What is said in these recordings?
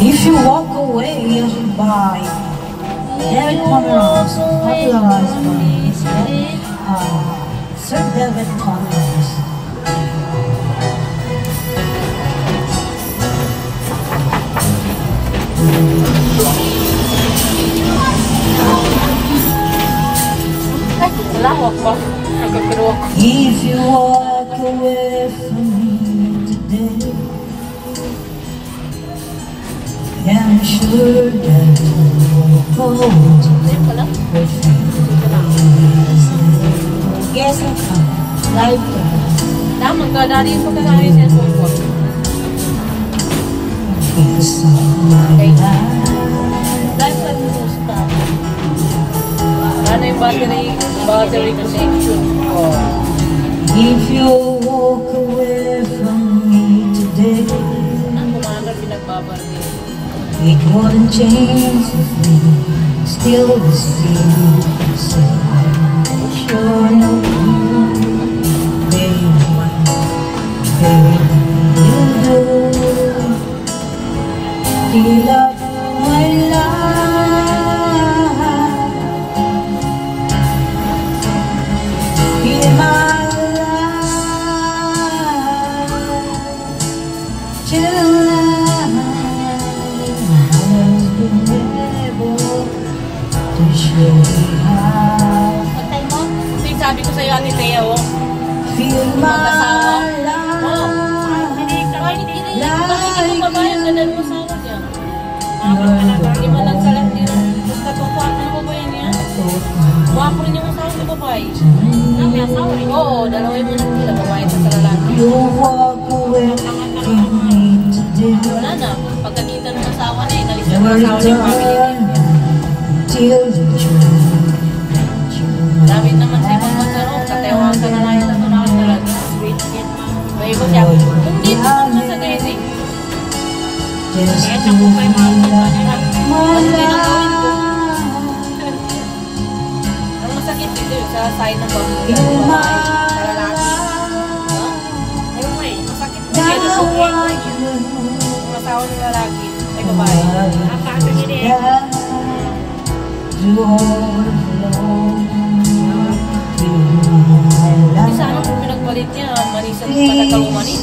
If you walk away by David Pomeranz, popularized by Sir David Pomeranz. If you walk away from me today, I'm sure that you'll hold with me. Guess I'll come like that. Damang ka, dali yung pagkakari siya sa upo. It's all my life. Life at the stop. Ano yung battery connection? If you walk away from me today, Ang kumaga pinagbabaril. it wouldn't change if we still the same. So I'm sure no, baby, you do feel up my life, feel my life till to show you how. Patay mo? Sabi ko sa'yo, Ate Thea, oh. Feel my Bakit mo ba yung ganun mo sa akin yan? Hindi mo lang sa lahat nila. Basta pagkuhan mo ba yan yan? Wapo rin yung asawa ng babae. May asawa rin? Oo, dalawin mo lang sila. Babae sa lalaki. You walk away from me today. Wala na. Pagkakita ng asawa na, inalis na ng asawa ng family. Till you Dapat naman sa ibang magsarong. Katewan ka na lang yung natunakan talaga. Sweet kid. May iba siya. Hindi ito naman sa daisy. just Kaya to siya po kayo mga my ano ginagawin ko? life. Ang masakit dito yung sa side ng babae. Feel Sa my lalaki. life. Ayun eh. Masakit po siya sa babae. Yung asawa ng lalaki. Ay babae. Paano niya din? To overflow. Kasi sana kung pinagpalit niya, Marisa patakalumanin.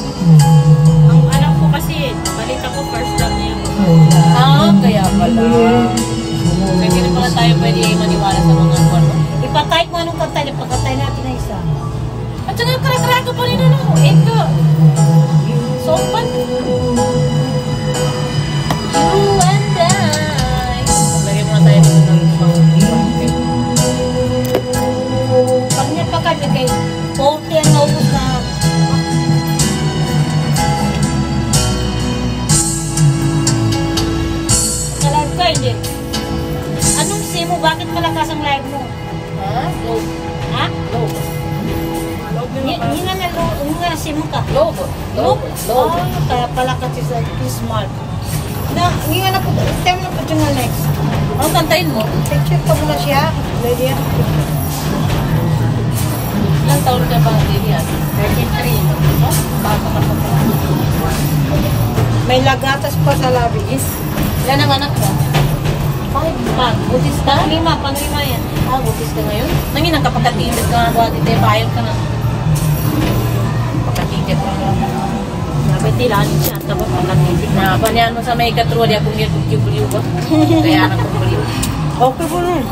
Ang anak ko kasi, balita ko first love niya. Kaya pala. Kaya hindi pala tayo pwede maniwala sa mga kwan. Ipatay ko anong kantay niya, pagkantay natin na isa. At saka karakaraga pa rin ano, Eka. Sompan. You and I. Lagyan mo na tayo dito ng Pag niya pa kami kay 40 ang naubos na. Ka-live ka, hindi? Anong SIM mo? Bakit malakas ang live mo? Ha? Low. Ha? Low. Hindi nga SIM mo ka. Low. Low. Low. Kaya pala kasi sa smart. Na, hindi nga na po, time na po siya nga next. Anong kantayin mo? Picture pa muna siya. Lady yan. Ilang taon ka ba, Lilian? 33. Bata ka pa pa. May lagatas pa sa labis. Ilan ang anak ka? Butis ka? Panglima yan. Butis ka ngayon? Nanginang kapagkatitit ka nga ba, Tite? Bayad ka na. Pagkatitit ka nga. Sabi tilanin siya. Tapos pagkatitit na. Banyan mo sa may katruwa, di akong yung kuliw ba? Kaya anak ko kuliw. Okay po nun.